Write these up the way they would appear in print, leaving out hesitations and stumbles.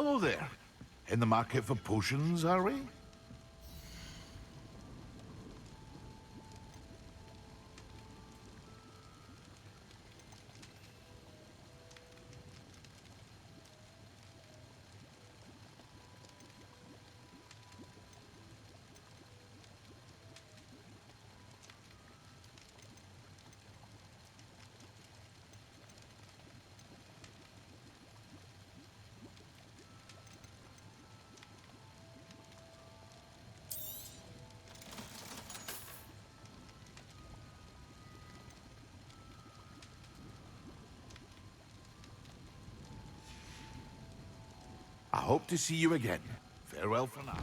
Hello there. In the market for potions, are we? I hope to see you again. Farewell for now.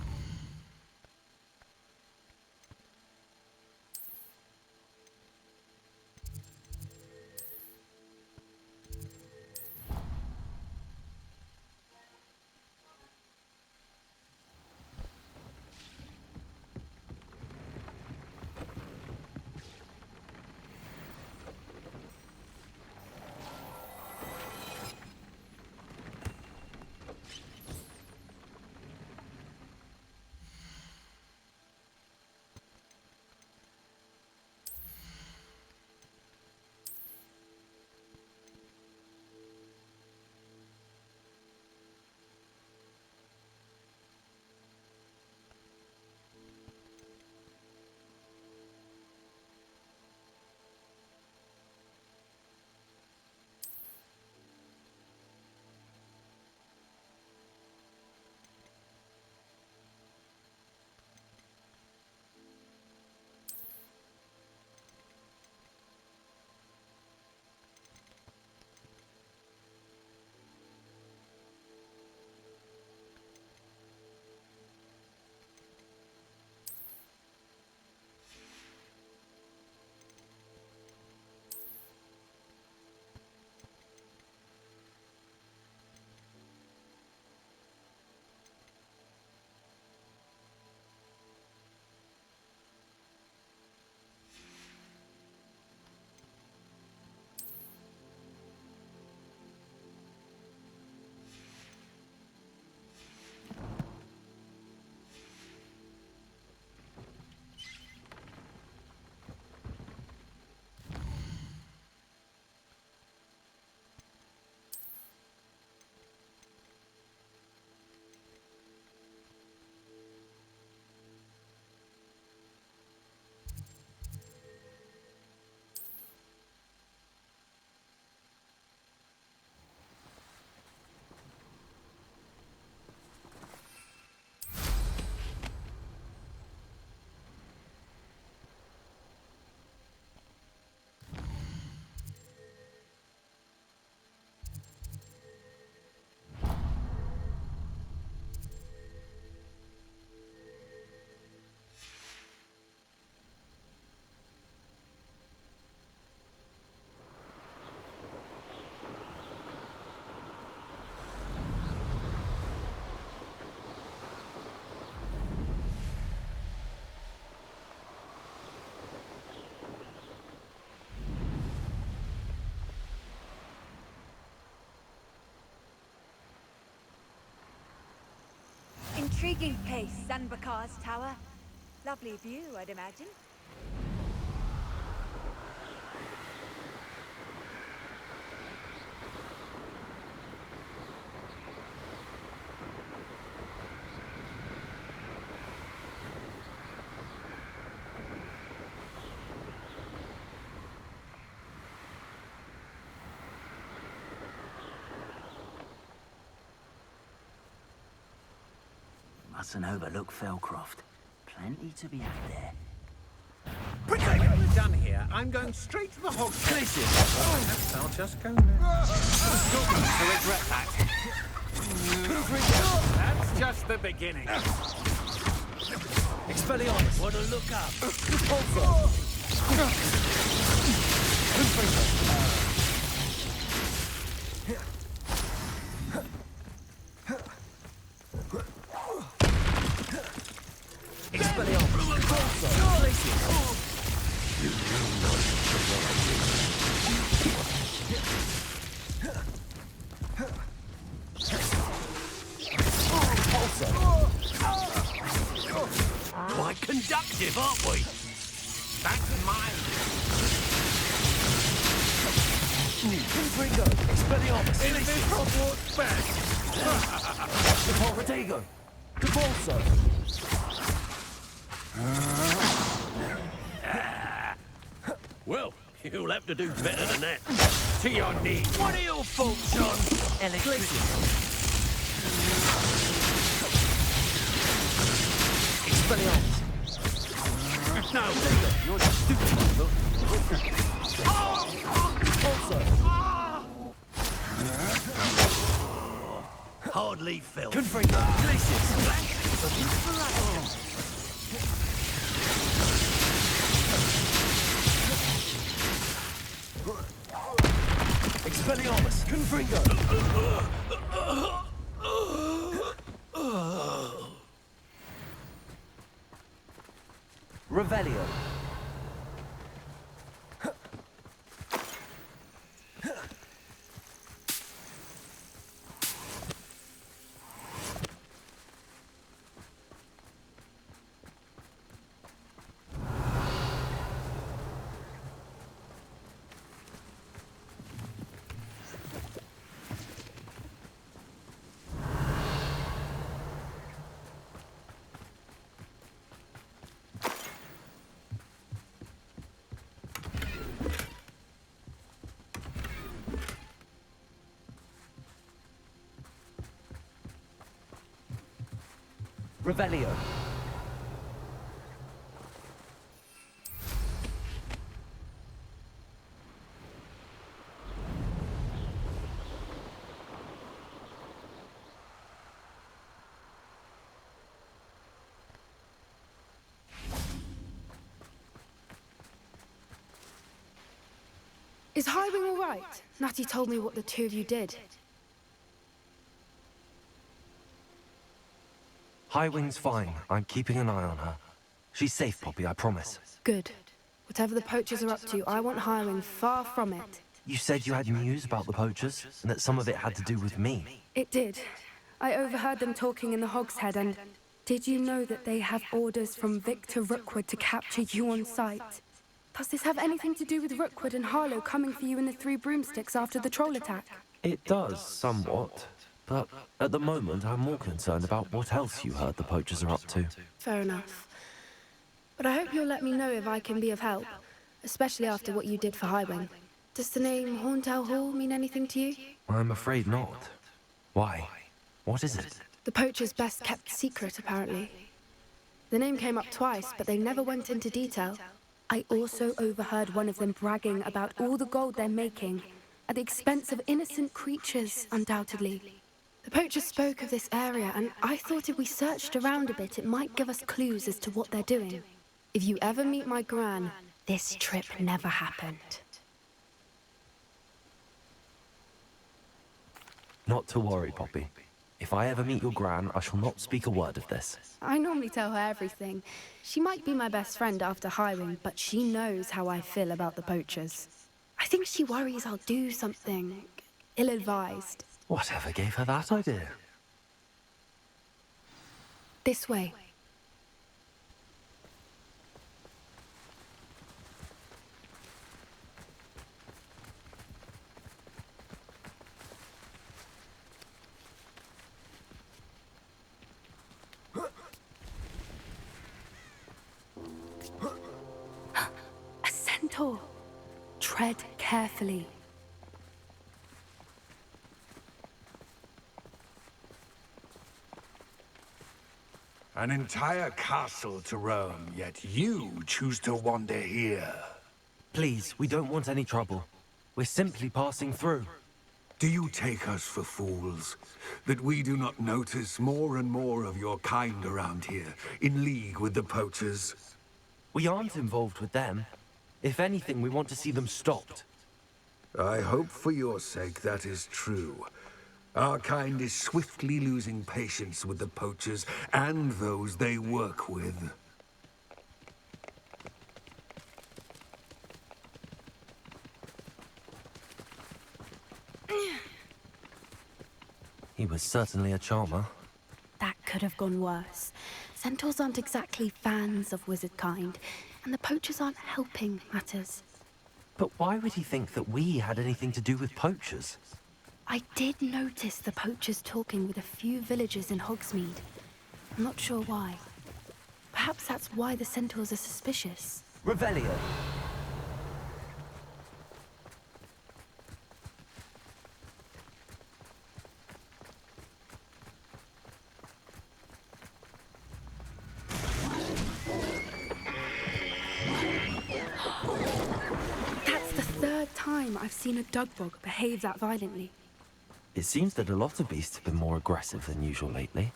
Intriguing place, Sanbakar's tower. Lovely view, I'd imagine. Mustn't overlook Felcroft. Plenty to be had there. Quickly! We're done here. I'm going straight to the Hogwarts Legacy. Perhaps I'll just go now. To regret that. That's just the beginning. Expelliarmus, what a look up. expensive, aren't we? That's mine. Confringo, Expelliarmus, Is this Hogwarts best? Protego, Cabalso. Well, you'll have to do better than that. To your knees. What are your faults, son? Electricity. Expelliarmus. No. You're just stupid, look. Also, Hardly felt. Confringo, Glacius. Expelliarmus, Confringo. Revelio. Revelio. Is Highwing all right? Natty told me what the two of you did. Highwing's fine. I'm keeping an eye on her. She's safe, Poppy, I promise. Good. Whatever the poachers are up to, I want Highwing far from it. You said you had news about the poachers, and that some of it had to do with me. It did. I overheard them talking in the Hogshead, and did you know that they have orders from Victor Rookwood to capture you on sight? Does this have anything to do with Rookwood and Harlow coming for you in the Three Broomsticks after the troll attack? It does, somewhat. But at the moment, I'm more concerned about what else you heard the poachers are up to. Fair enough. But I hope you'll let me know if I can be of help, especially after what you did for Highwing. Does the name Horntail Hall mean anything to you? I'm afraid not. Why? What is it? The poacher's best kept secret, apparently. The name came up twice, but they never went into detail. I also overheard one of them bragging about all the gold they're making, at the expense of innocent creatures, undoubtedly. The poacher spoke of this area, and I thought if we searched around a bit, it might give us clues as to what they're doing. If you ever meet my gran, this trip never happened. Not to worry, Poppy. If I ever meet your gran, I shall not speak a word of this. I normally tell her everything. She might be my best friend after Highwing, but she knows how I feel about the poachers. I think she worries I'll do something ill-advised. Whatever gave her that idea? This way. A centaur. Tread carefully. An entire castle to roam, yet you choose to wander here. Please, we don't want any trouble. We're simply passing through. Do you take us for fools? That we do not notice more and more of your kind around here, in league with the poachers? We aren't involved with them. If anything, we want to see them stopped. I hope for your sake that is true. Our kind is swiftly losing patience with the poachers and those they work with. He was certainly a charmer. That could have gone worse. Centaurs aren't exactly fans of wizard kind, and the poachers aren't helping matters. But why would he think that we had anything to do with poachers? I did notice the poachers talking with a few villagers in Hogsmeade. I'm not sure why. Perhaps that's why the centaurs are suspicious. Revelio. That's the third time I've seen a dugbog behave that violently. It seems that a lot of beasts have been more aggressive than usual lately.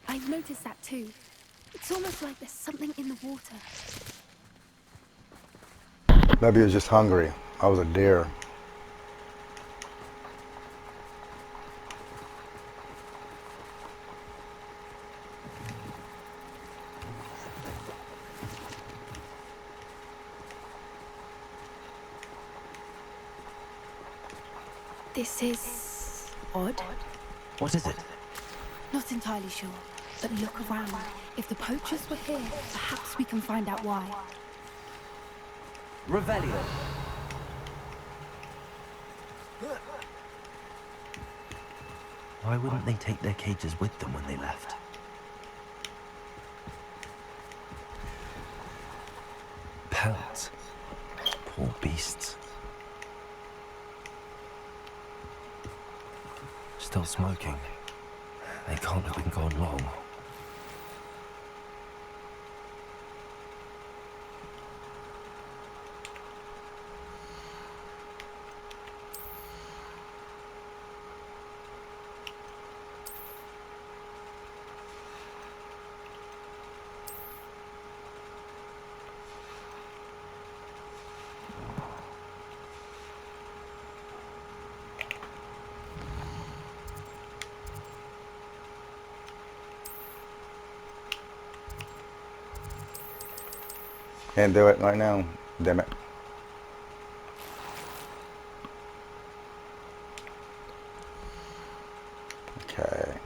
I've noticed that too. It's almost like there's something in the water. Maybe he was just hungry. I was a deer. This is odd. What is it? Not entirely sure, but look around. If the poachers were here, perhaps we can find out why. Revelio. Why wouldn't they take their cages with them when they left? Pelts. Poor beasts. Still smoking. They can't have been gone long. Can't do it right now. Damn it. Okay.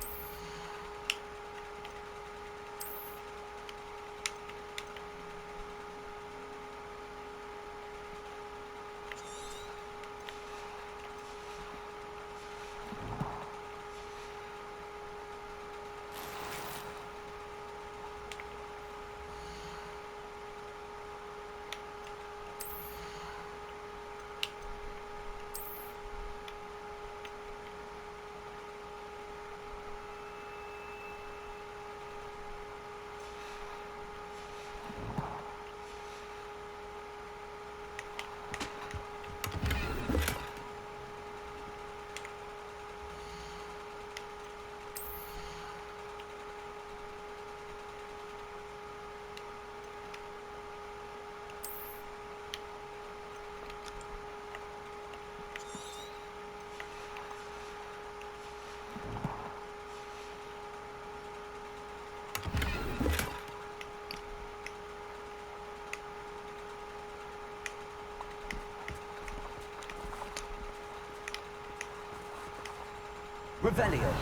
Revelio.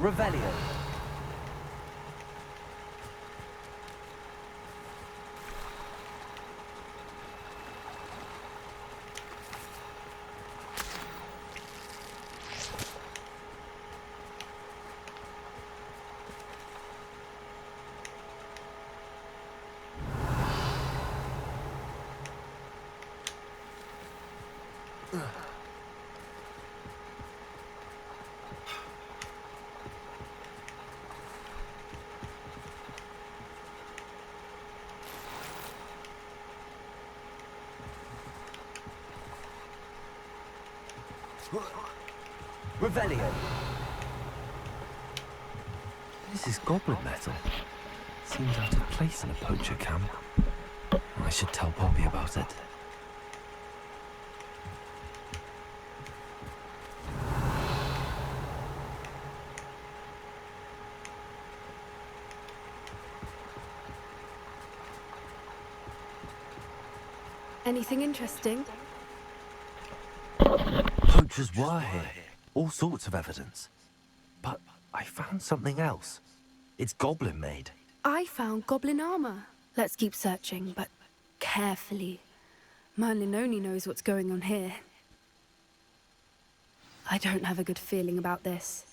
Revelio. Revelio. This is goblin metal. Seems out of place in a poacher camp. I should tell Poppy about it. Anything interesting? Poachers were here. All sorts of evidence. But I found something else. It's goblin made. I found goblin armor. Let's keep searching, but carefully. Merlin only knows what's going on here. I don't have a good feeling about this.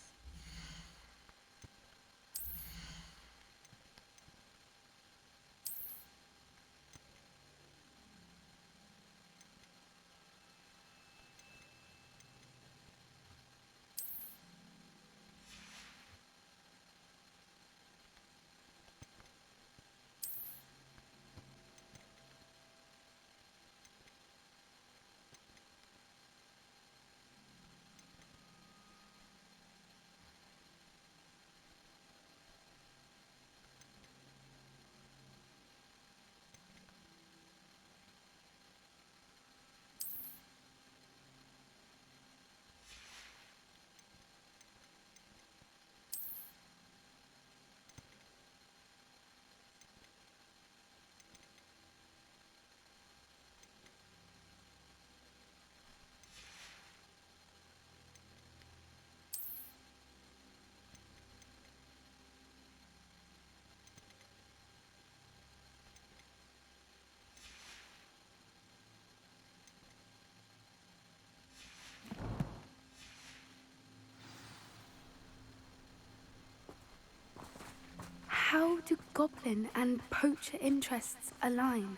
How do goblin and poacher interests align?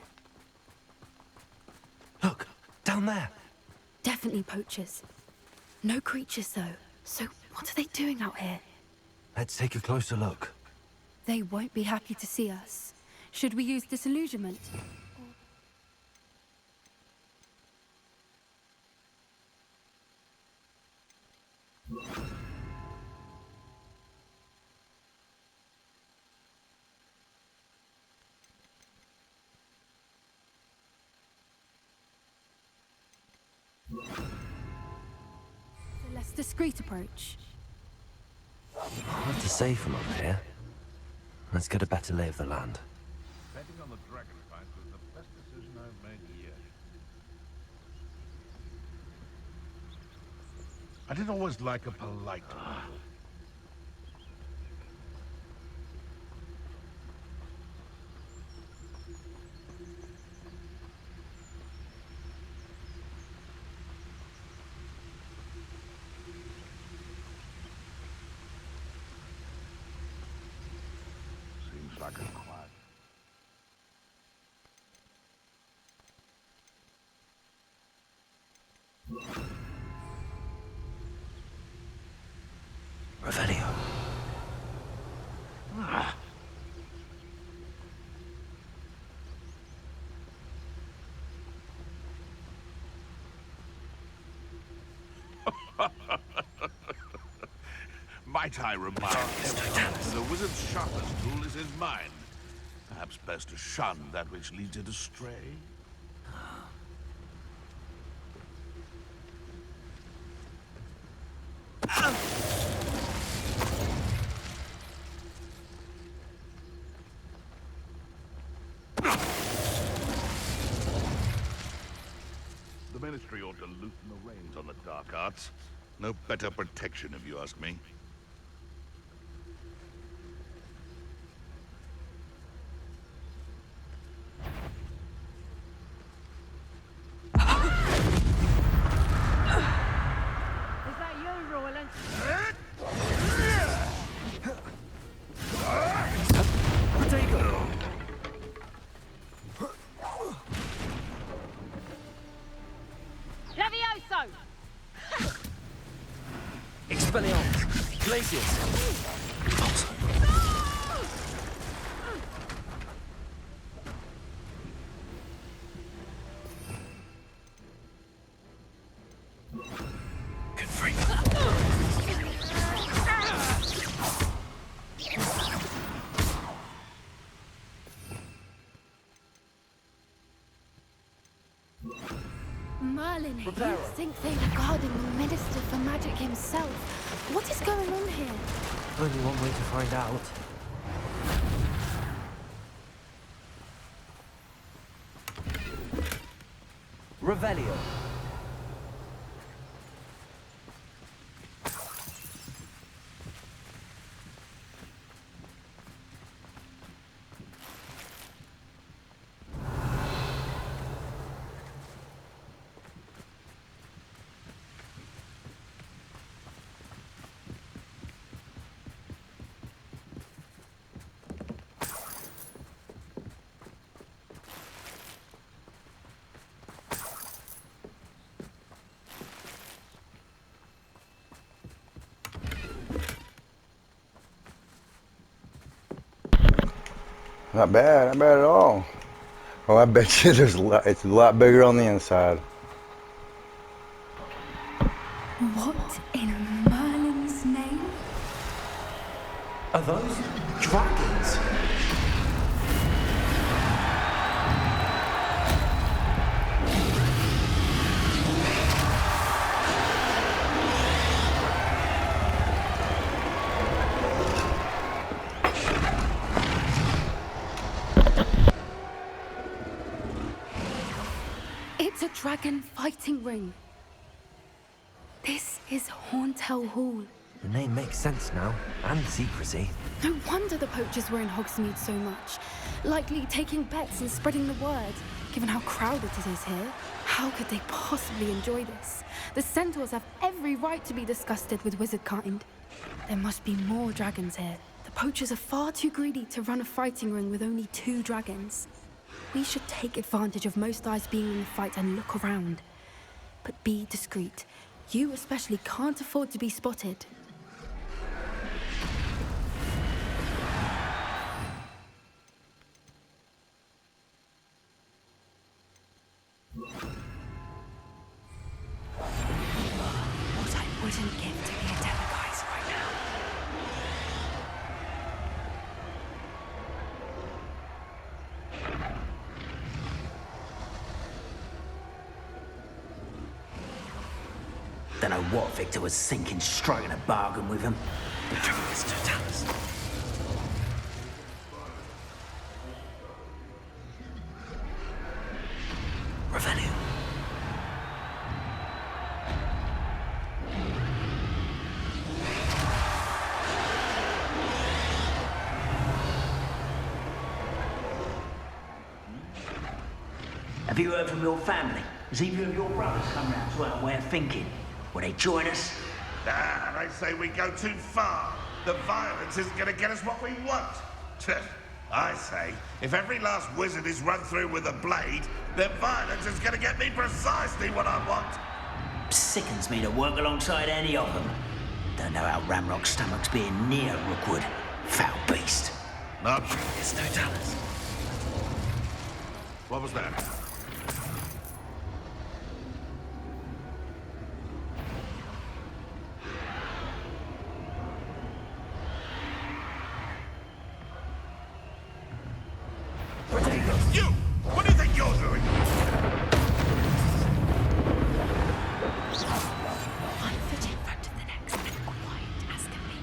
Look, down there. Definitely poachers. No creatures, though. So what are they doing out here? Let's take a closer look. They won't be happy to see us. Should we use disillusionment? A less discreet approach. Hard to say from over here. Let's get a better lay of the land. Betting on the dragon fight was the best decision I've made yet. I did always like a polite one. Seems like a quiet. Revelio. Might I remind you, the wizard's sharpest tool is his mind. Perhaps best to shun that which leads it astray. The Ministry ought to loosen the reins on the dark arts. No better protection, if you ask me. Is that you, Roland? Levioso! Expelliarmus. Glacius. Merlin, you think they were guarding the Minister for Magic himself? What is going on here? Only one way to find out. Revelio. Not bad at all. Oh, I bet you it's a lot bigger on the inside. What in Merlin's name? Are those dragons? It's a dragon fighting ring. This is Hauntel Hall. The name makes sense now, and secrecy. No wonder the poachers were in Hogsmeade so much. Likely taking bets and spreading the word, given how crowded it is here. How could they possibly enjoy this? The centaurs have every right to be disgusted with wizard kind. There must be more dragons here. The poachers are far too greedy to run a fighting ring with only 2 dragons. We should take advantage of most eyes being in the fight and look around. But be discreet. You especially can't afford to be spotted. What I wouldn't give to be a Demiguise right now. Don't know what Victor was thinking, striking a bargain with him. Patronus Totalis. Revelio. Have you heard from your family? Has either of your brothers come round to our way of thinking? Will they join us? Ah, they say we go too far. The violence isn't going to get us what we want. I say, if every last wizard is run through with a blade, then violence is going to get me precisely what I want. Sickens me to work alongside any of them. Don't know how Ramrock's stomach's being near Rookwood. Foul beast. Not. It's Totalis. What was that? You! What do you think you're doing? One foot in front of the next and quiet as can be.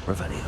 Revelio.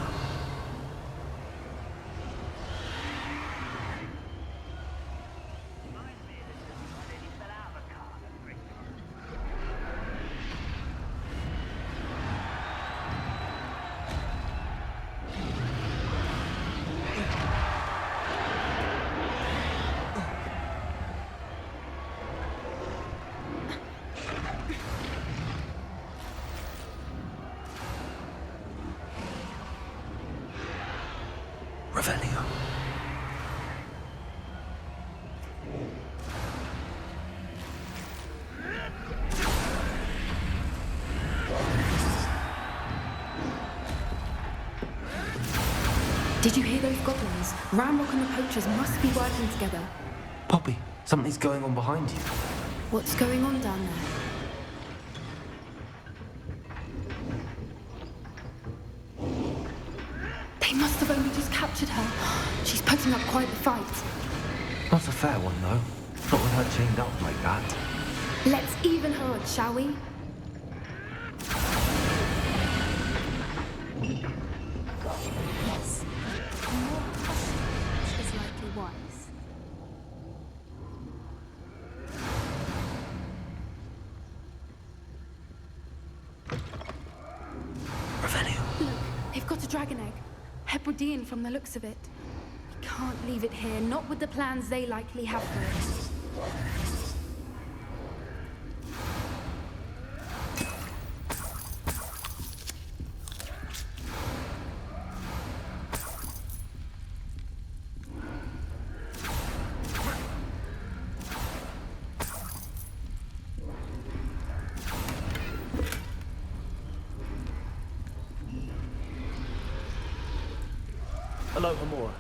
Revelio. Did you hear those goblins? Ramrock and the poachers must be working together. Poppy, something's going on behind you. What's going on down there? They must have only just captured her. She's putting up quite the fight. Not a fair one, though. Not with her chained up like that. Let's even her odds, shall we? Yes. More caution is likely wise. Revelio. Look, they've got a dragon egg. Hebridean from the looks of it. We can't leave it here, not with the plans they likely have for it. Hello, Hamura.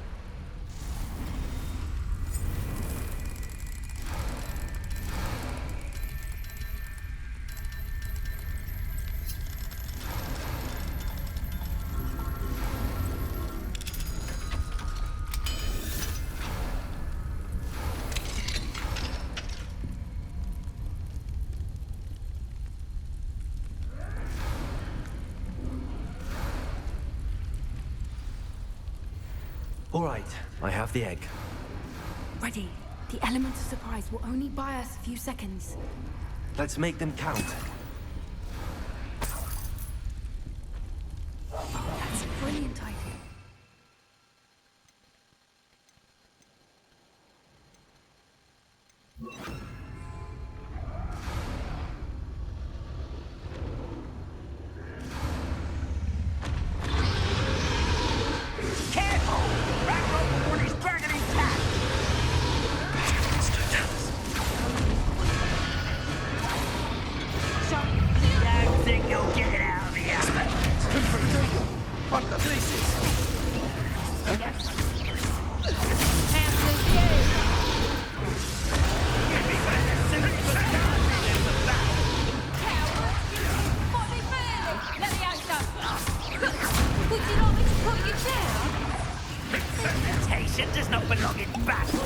All right, I have the egg. Ready. The element of surprise will only buy us a few seconds. Let's make them count. That's a brilliant idea. Careful! Ramrock will want his dragon intact! Don't think you'll get it out of the oven. What the places? Reputation does not belong in battle.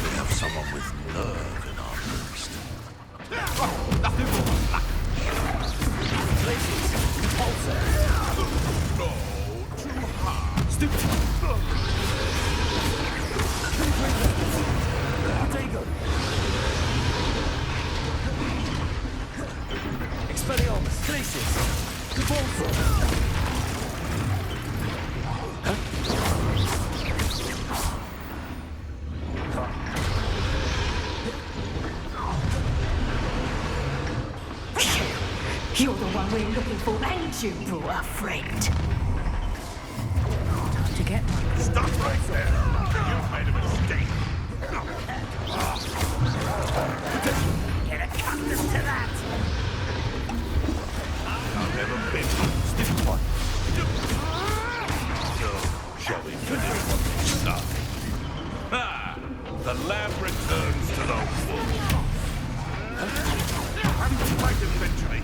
We have someone with nerve in our midst. Expelliarmus, Glacius, You're the one we're looking for, ain't you, poor friend? Time to get one. Stop right there! You've made a mistake! Get accustomed to that. I've never been stiff one. So, shall we finish what we started? Ah! The lamb returns to the wolf. Have to fight eventually.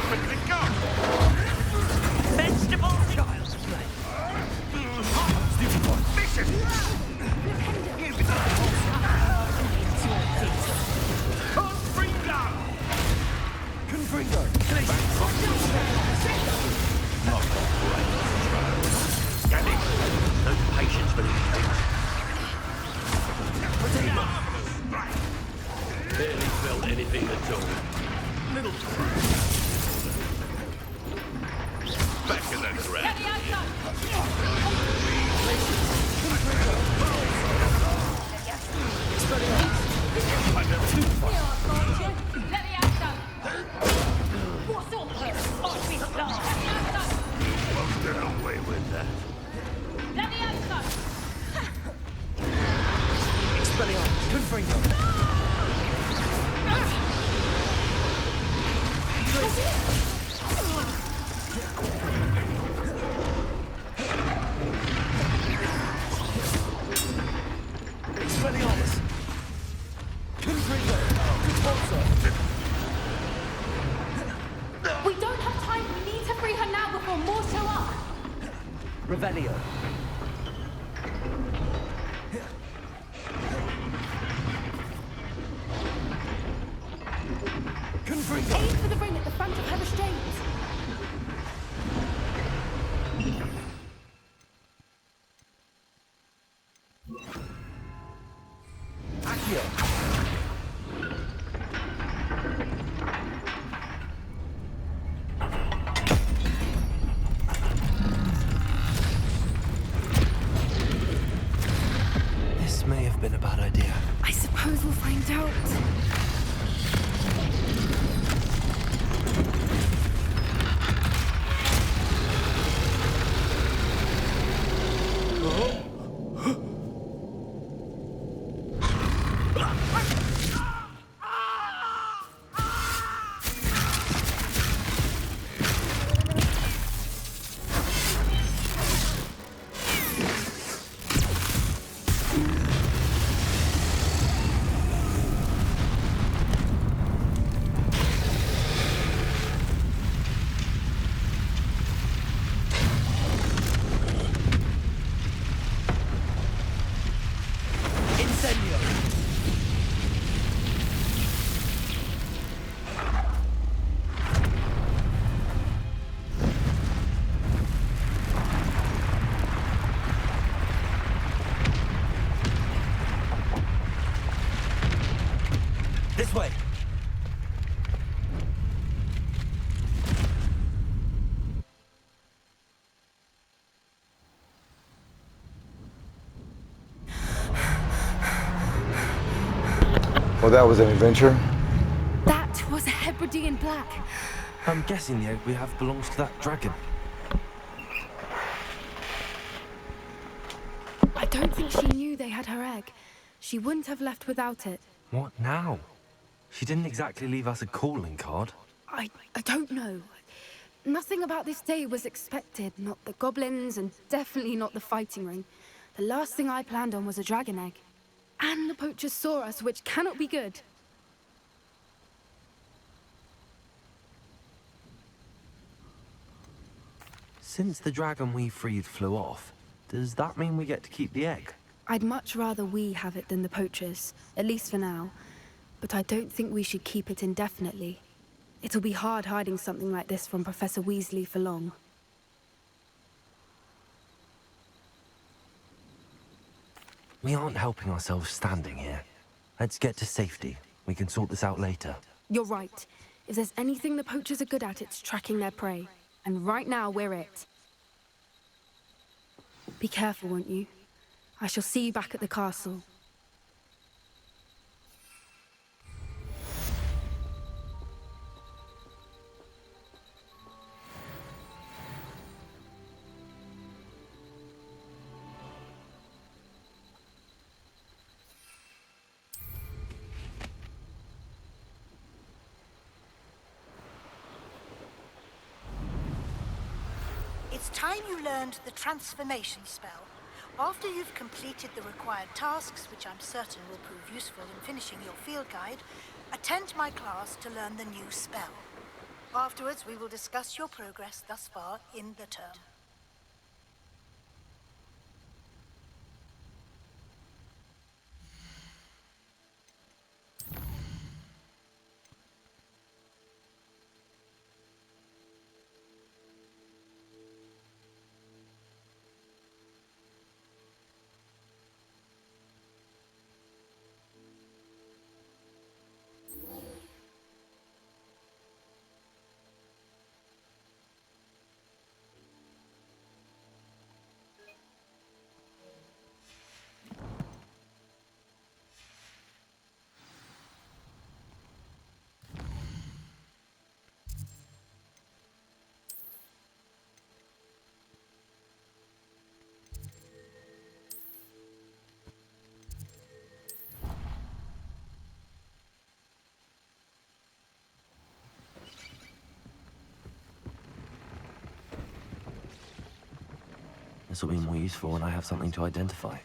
Quickly go! Vegetable child's play. Revelio. Confringo. Aim for the ring at the front of her restraints. Accio. This may have been a bad idea. I suppose we'll find out. Incendio. This way. Well, that was an adventure. That was a Hebridean black. I'm guessing the egg we have belongs to that dragon. I don't think she knew they had her egg. She wouldn't have left without it. What now? She didn't exactly leave us a calling card. I don't know. Nothing about this day was expected. Not the goblins, and definitely not the fighting ring. The last thing I planned on was a dragon egg. And the poachers saw us, which cannot be good. Since the dragon we freed flew off, does that mean we get to keep the egg? I'd much rather we have it than the poachers, at least for now. But I don't think we should keep it indefinitely. It'll be hard hiding something like this from Professor Weasley for long. We aren't helping ourselves standing here. Let's get to safety. We can sort this out later. You're right. If there's anything the poachers are good at, it's tracking their prey. And right now, we're it. Be careful, won't you? I shall see you back at the castle. It's time you learned the transformation spell. After you've completed the required tasks, which I'm certain will prove useful in finishing your field guide, attend my class to learn the new spell. Afterwards, we will discuss your progress thus far in the term. This will be more useful when I have something to identify.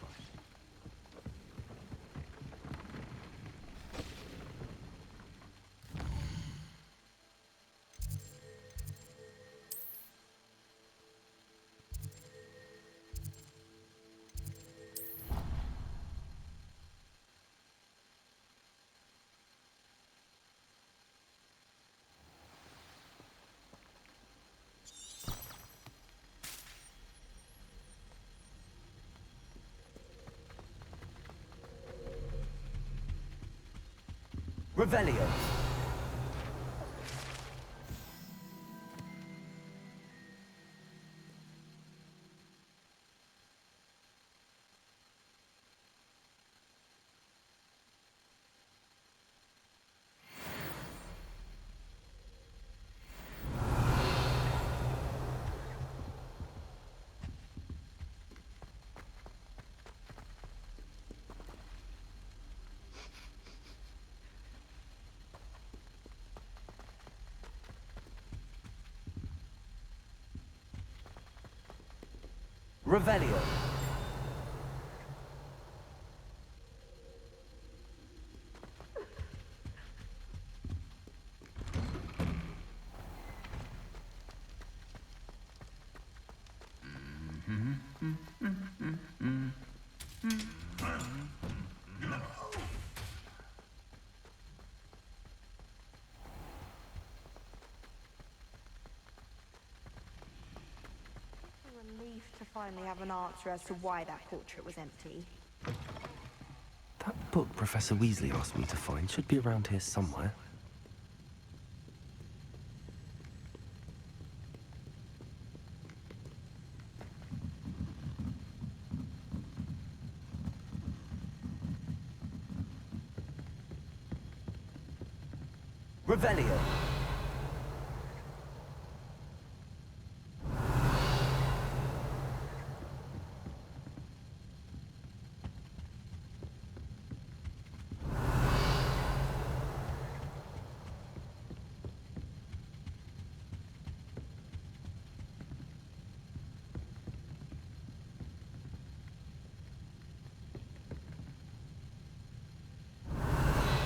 Revelio. Revelio. Relief to finally have an answer as to why that portrait was empty. That book Professor Weasley asked me to find should be around here somewhere. Revelio.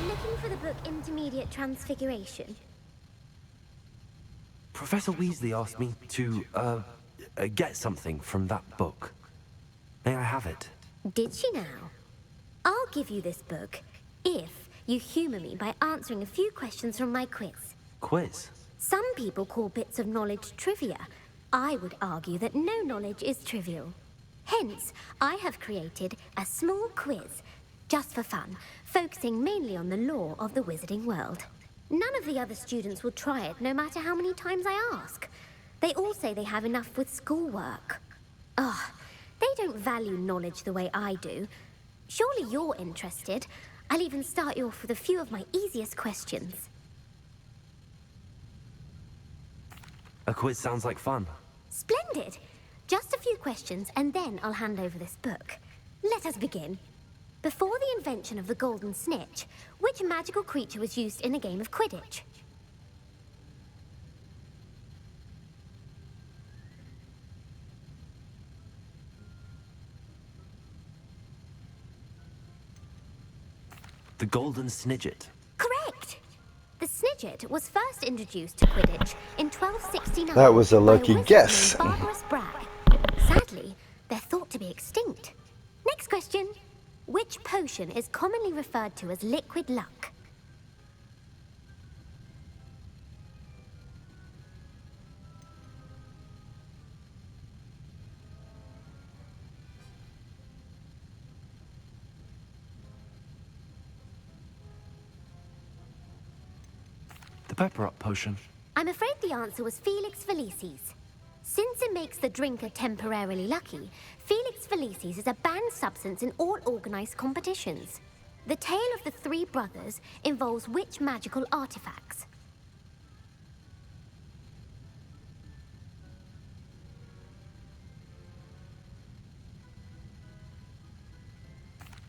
Looking for the book Intermediate Transfiguration. Professor Weasley asked me to, get something from that book. May I have it? Did she now? I'll give you this book if you humor me by answering a few questions from my quiz. Quiz? Some people call bits of knowledge trivia. I would argue that no knowledge is trivial. Hence, I have created a small quiz, just for fun, focusing mainly on the lore of the wizarding world. None of the other students will try it, no matter how many times I ask. They all say they have enough with schoolwork. Ugh, they don't value knowledge the way I do. Surely you're interested. I'll even start you off with a few of my easiest questions. A quiz sounds like fun. Splendid! Just a few questions, and then I'll hand over this book. Let us begin. Before the invention of the golden snitch, which magical creature was used in a game of Quidditch? The Golden Snidget. Correct! The Snidget was first introduced to Quidditch in 1269. That was a by lucky wizard guess. named Barbarous Bragg. Sadly, they're thought to be extinct. Next question. Which potion is commonly referred to as liquid luck? The Pepper Up potion. I'm afraid the answer was Felix Felicis. Since it makes the drinker temporarily lucky, Felix Felicis is a banned substance in all organized competitions. The tale of the three brothers involves which magical artifacts?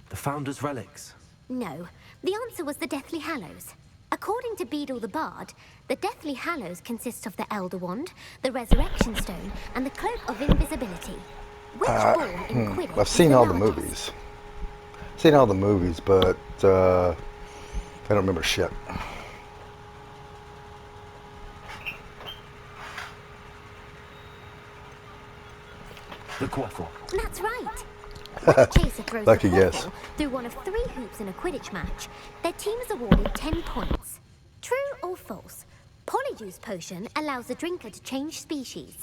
The Founder's Relics. No, the answer was the Deathly Hallows. According to Beadle the Bard, the Deathly Hallows consists of the Elder Wand, the Resurrection Stone, and the Cloak of Invisibility. Which ball in Quidditch I've seen is the all the largest? movies. Seen all the movies, but I don't remember shit. The Quaffle. That's right. When a chaser throws Lucky the guess. quaffle through one of 3 hoops in a Quidditch match, their team is awarded 10 points. True or false? Polyjuice potion allows the drinker to change species.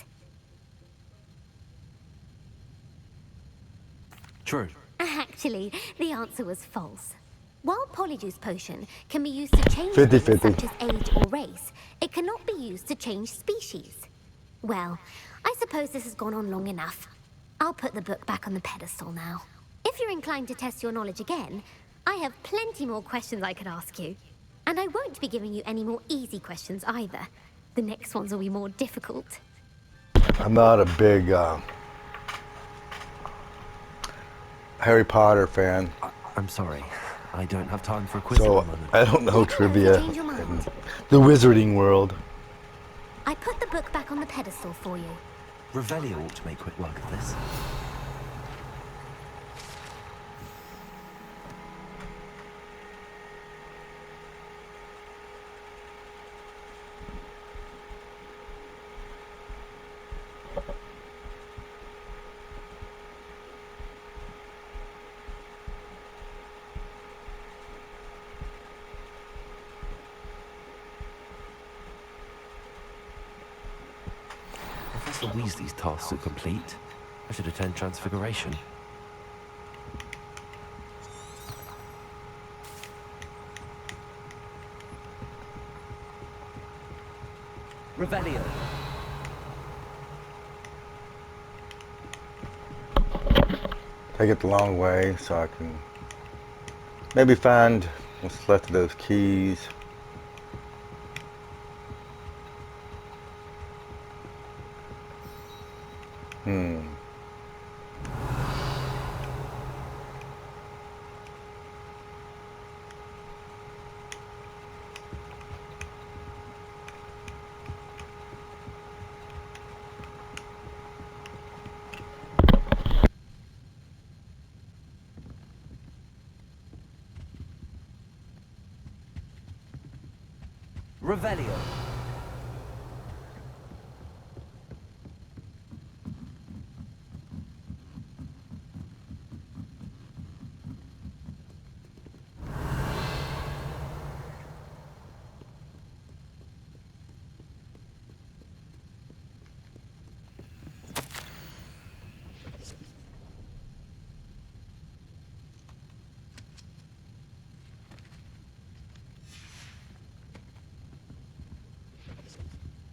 True. Actually, the answer was false. While Polyjuice Potion can be used to change 50-50. things such as age or race, it cannot be used to change species. Well, I suppose this has gone on long enough. I'll put the book back on the pedestal now. If you're inclined to test your knowledge again, I have plenty more questions I could ask you. And I won't be giving you any more easy questions either. The next ones will be more difficult. I'm not a big Harry Potter fan. I'm sorry. I don't have time for a quiz So at the moment. I don't know trivia change your mind. in the wizarding world. I put the book back on the pedestal for you. Revelio ought to make quick work of this. Professor Weasley's tasks are complete. I should attend Transfiguration. Revelio. Take it the long way so I can maybe find what's left of those keys. Revelio.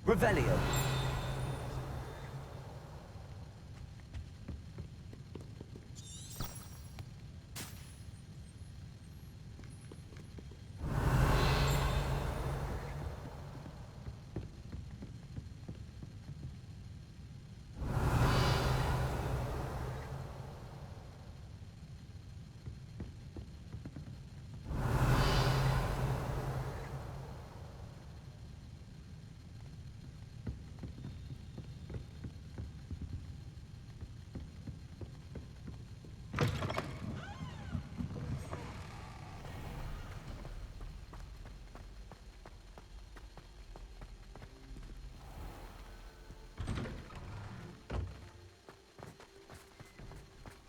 Revelio.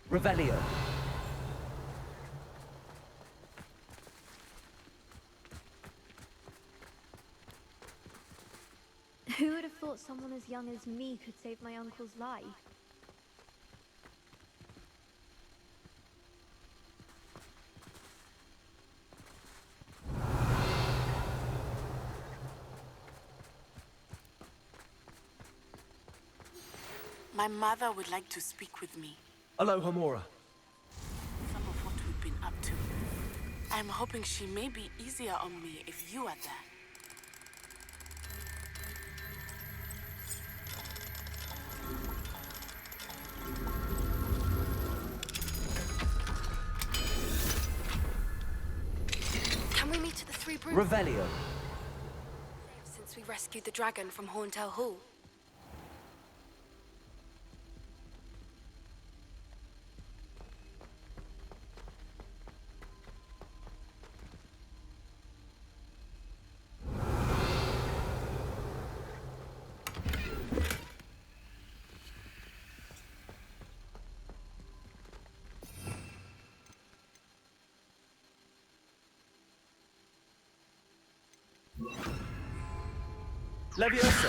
Revelio. Who would have thought someone as young as me could save my uncle's life? My mother would like to speak with me. Aloha, Mora. Some of what we've been up to. I'm hoping she may be easier on me if you are there. Can we meet at the Three Brooms? Revelio. Since we rescued the dragon from Horntail Hall. Levioso.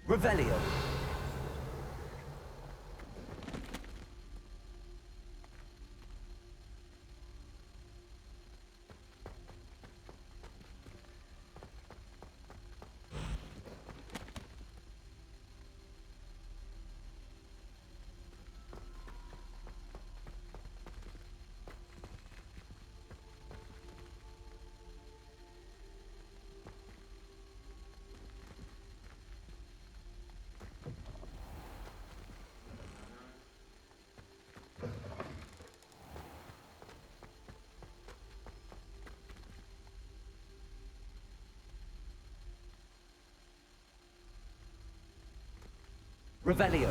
Revelio. Revelio.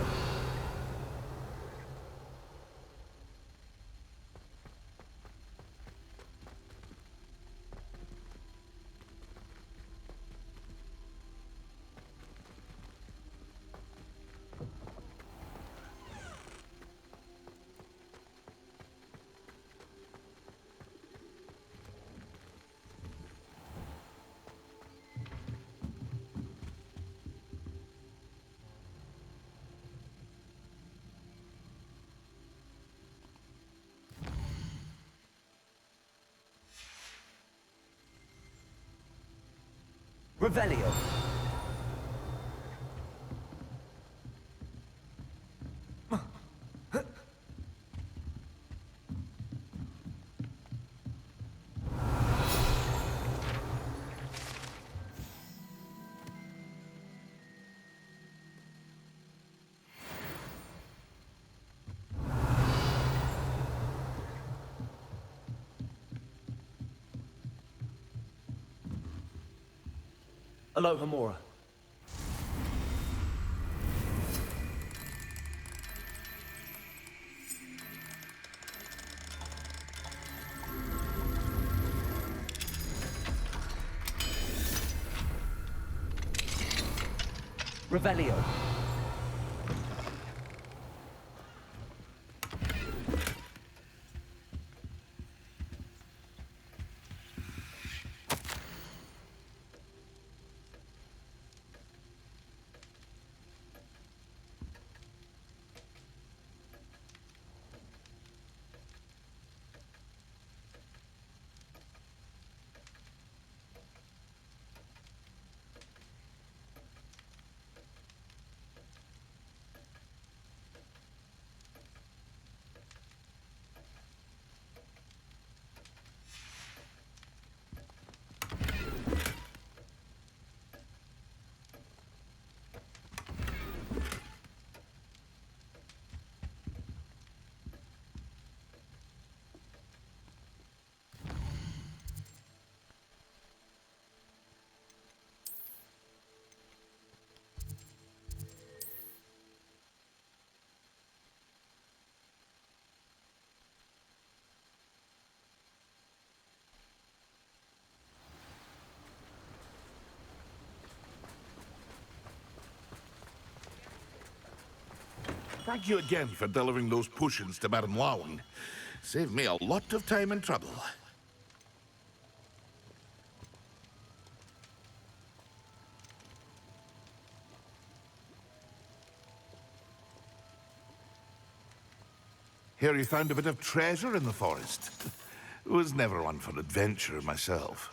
Revelio. Aloha Mora. Revelio. Thank you again for delivering those potions to Madame Lawing. Saved me a lot of time and trouble. Hear you found a bit of treasure in the forest. Was never one for adventure myself.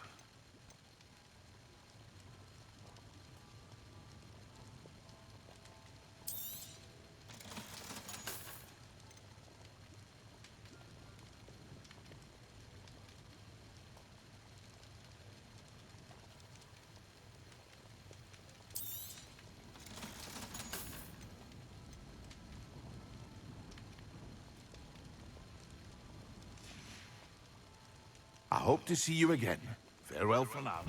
I hope to see you again. Farewell for now.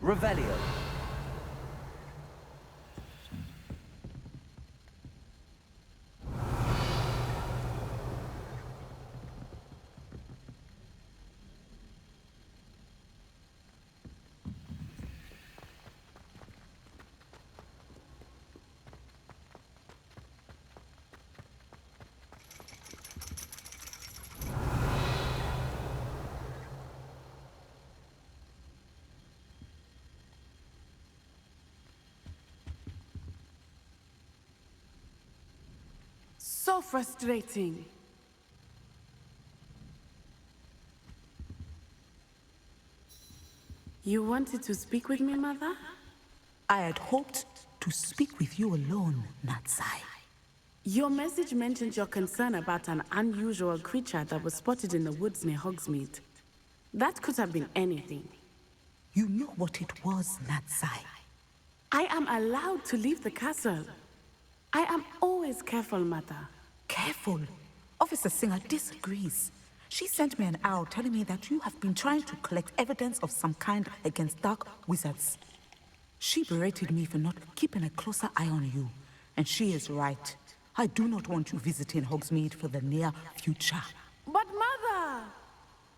Revelio. So frustrating. You wanted to speak with me, Mother? I had hoped to speak with you alone, Natsai. Your message mentioned your concern about an unusual creature that was spotted in the woods near Hogsmeade. That could have been anything. You knew what it was, Natsai. I am allowed to leave the castle. I am always careful, Mother. Careful? Officer Singer disagrees. She sent me an owl telling me that you have been trying to collect evidence of some kind against dark wizards. She berated me for not keeping a closer eye on you. And she is right. I do not want you visiting Hogsmeade for the near future. But Mother!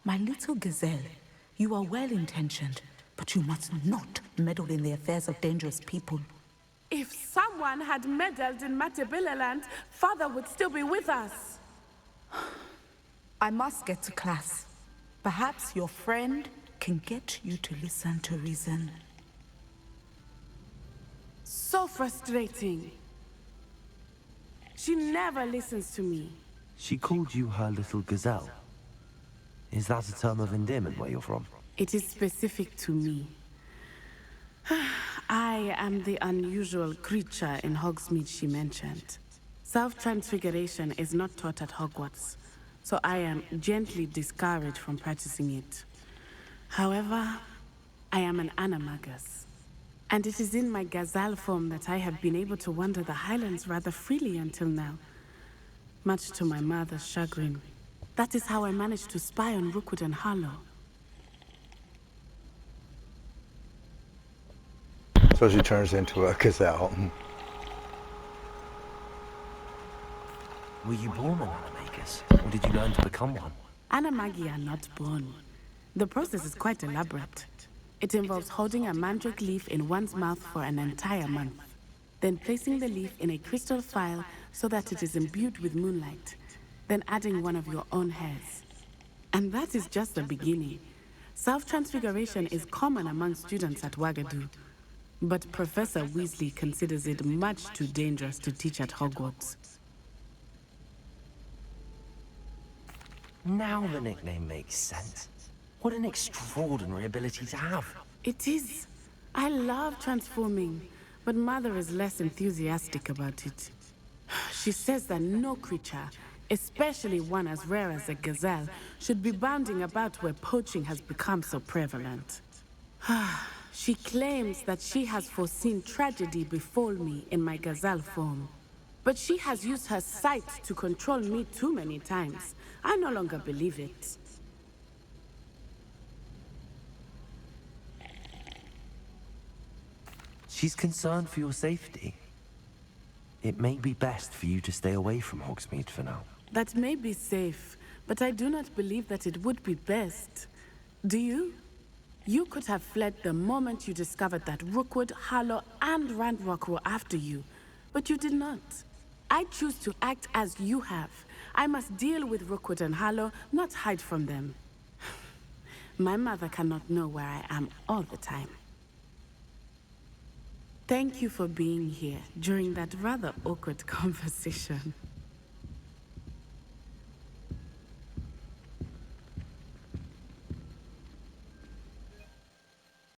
My little gazelle, you are well-intentioned, but you must not meddle in the affairs of dangerous people. If someone had meddled in Matabeleland, Father would still be with us. I must get to class. Perhaps your friend can get you to listen to reason. So frustrating. She never listens to me. She called you her little gazelle. Is that a term of endearment where you're from? It is specific to me. I am the unusual creature in Hogsmeade she mentioned. Self-transfiguration is not taught at Hogwarts, so I am gently discouraged from practicing it. However, I am an animagus, and it is in my gazelle form that I have been able to wander the Highlands rather freely until now, much to my mother's chagrin. That is how I managed to spy on Rookwood and Harlow. So she turns into a gazelle. Were you born an animagus, or did you learn to become one? Animagi are not born. The process is quite elaborate. It involves holding a mandrake leaf in one's mouth for an entire month, then placing the leaf in a crystal phial so that it is imbued with moonlight, then adding one of your own hairs. And that is just the beginning. Self-transfiguration is common among students at Wagadu, but Professor Weasley considers it much too dangerous to teach at Hogwarts. Now the nickname makes sense. What an extraordinary ability to have. It is. I love transforming, but Mother is less enthusiastic about it. She says that no creature, especially one as rare as a gazelle, should be bounding about where poaching has become so prevalent. She claims that she has foreseen tragedy befall me in my gazelle form. But she has used her sight to control me too many times. I no longer believe it. She's concerned for your safety. It may be best for you to stay away from Hogsmeade for now. That may be safe, but I do not believe that it would be best. Do you? You could have fled the moment you discovered that Rookwood, Harlow, and Ranrock were after you, but you did not. I choose to act as you have. I must deal with Rookwood and Harlow, not hide from them. My mother cannot know where I am all the time. Thank you for being here during that rather awkward conversation.